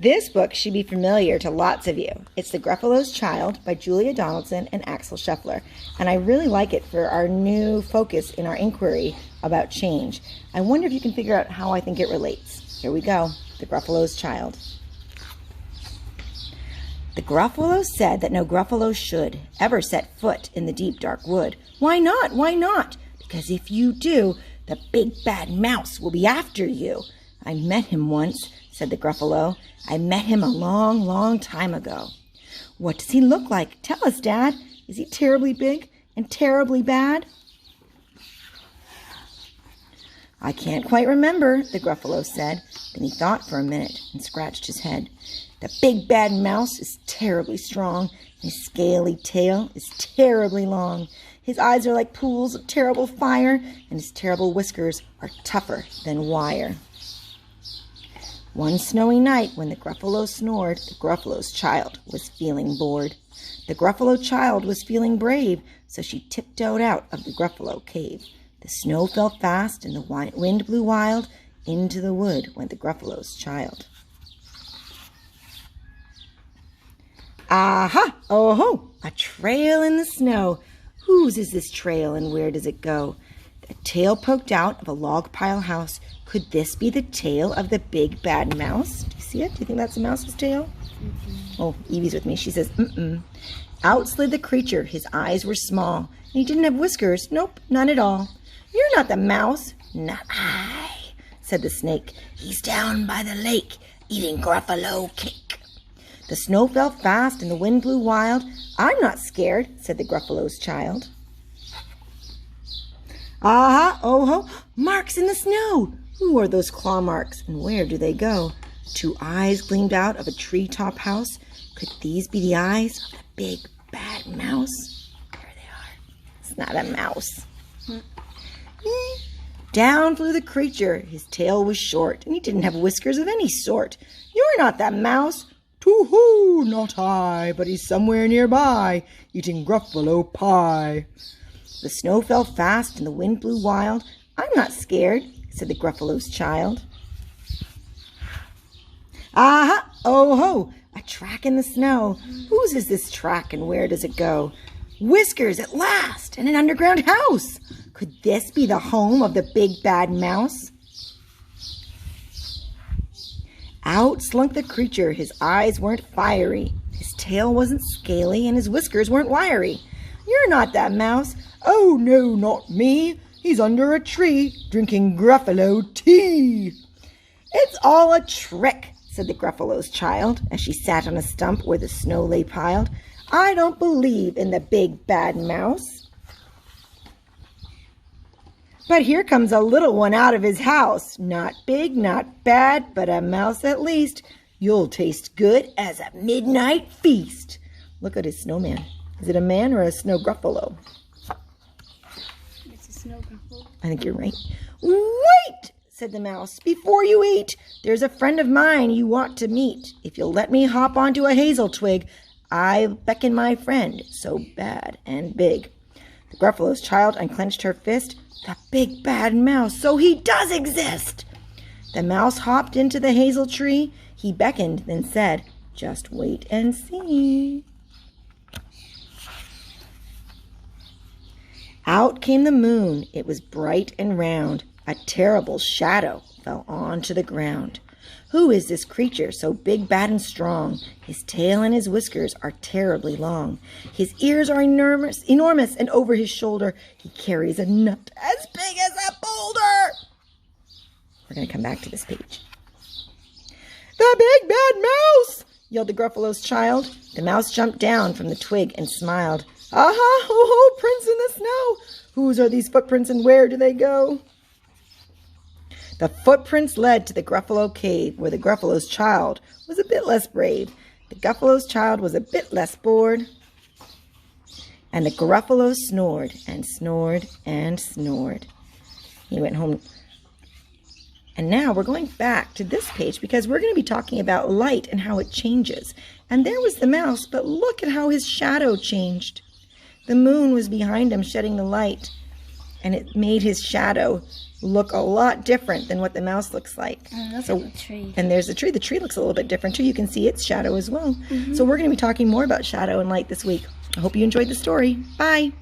This book should be familiar to lots of you. It's The Gruffalo's Child by Julia Donaldson and Axel Scheffler, and I really like it for our new focus in our inquiry about change. I wonder if you can figure out how I think it relates. Here we go, The Gruffalo's Child. The Gruffalo said that no Gruffalo should ever set foot in the deep dark wood. Why not? Why not? Because if you do, the big bad mouse will be after you. I met him once, said the Gruffalo. I met him a long, long time ago. What does he look like? Tell us, Dad. Is he terribly big and terribly bad? I can't quite remember, the Gruffalo said. Then he thought for a minute and scratched his head. The big bad mouse is terribly strong. His scaly tail is terribly long. His eyes are like pools of terrible fire, and his terrible whiskers are tougher than wire. One snowy night, when the Gruffalo snored, the Gruffalo's child was feeling bored. The Gruffalo child was feeling brave, so she tiptoed out of the Gruffalo cave. The snow fell fast, and the wind blew wild. Into the wood went the Gruffalo's child. Aha! Oh ho! A trail in the snow. Whose is this trail, and where does it go? The tail poked out of a log pile house. Could this be the tail of the big bad mouse? Do you see it? Do you think that's a mouse's tail? Oh, Evie's with me. She says, Out slid the creature. His eyes were small, and he didn't have whiskers. Nope, none at all. You're not the mouse. Not I, said the snake. He's down by the lake, eating Gruffalo cake. The snow fell fast, and the wind blew wild. I'm not scared, said the Gruffalo's child. Aha, oh ho, marks in the snow. Who are those claw marks, and where do they go? 2 eyes gleamed out of a treetop house. Could these be the eyes of the big bad mouse? There they are. It's not a mouse. Down flew the creature. His tail was short, and he didn't have whiskers of any sort. You're not that mouse. Too-hoo, not I, but he's somewhere nearby, eating Gruffalo pie. The snow fell fast, and the wind blew wild. I'm not scared, said the Gruffalo's child. Aha, oh ho, a track in the snow. Whose is this track, and where does it go? Whiskers at last, and an underground house. Could this be the home of the big bad mouse? Out slunk the creature. His eyes weren't fiery. His tail wasn't scaly, and his whiskers weren't wiry. You're not that mouse. Oh, no, not me. He's under a tree, drinking Gruffalo tea. It's all a trick, said the Gruffalo's child, as she sat on a stump where the snow lay piled. I don't believe in the big bad mouse. But here comes a little one out of his house. Not big, not bad, but a mouse at least. You'll taste good as a midnight feast. Look at his snowman. Is it a man or a snow Gruffalo? It's a snow Gruffalo. I think you're right. Wait, said the mouse, before you eat. There's a friend of mine you want to meet. If you'll let me hop onto a hazel twig, I beckon my friend, so bad and big. The Gruffalo's child unclenched her fist. The big bad mouse, so he does exist. The mouse hopped into the hazel tree. He beckoned, then said, just wait and see. Out came the moon. It was bright and round. A terrible shadow fell onto the ground. Who is this creature so big, bad, and strong? His tail and his whiskers are terribly long. His ears are enormous, and over his shoulder he carries a nut as big as a boulder. We're going to come back to this page. The big bad mouse, yelled the Gruffalo's child. The mouse jumped down from the twig and smiled. Aha, ho, ho, prints in the snow. Whose are these footprints, and where do they go? The footprints led to the Gruffalo cave, where the Gruffalo's child was a bit less brave. The Gruffalo's child was a bit less bored. And the Gruffalo snored and snored and snored. He went home. And now we're going back to this page because we're going to be talking about light and how it changes. And there was the mouse, but look at how his shadow changed. The moon was behind him, shedding the light. and it made his shadow look a lot different than what the mouse looks like. Look at the tree. And there's the tree. The tree looks a little bit different too. You can see its shadow as well. So we're going to be talking more about shadow and light this week. I hope you enjoyed the story. Bye.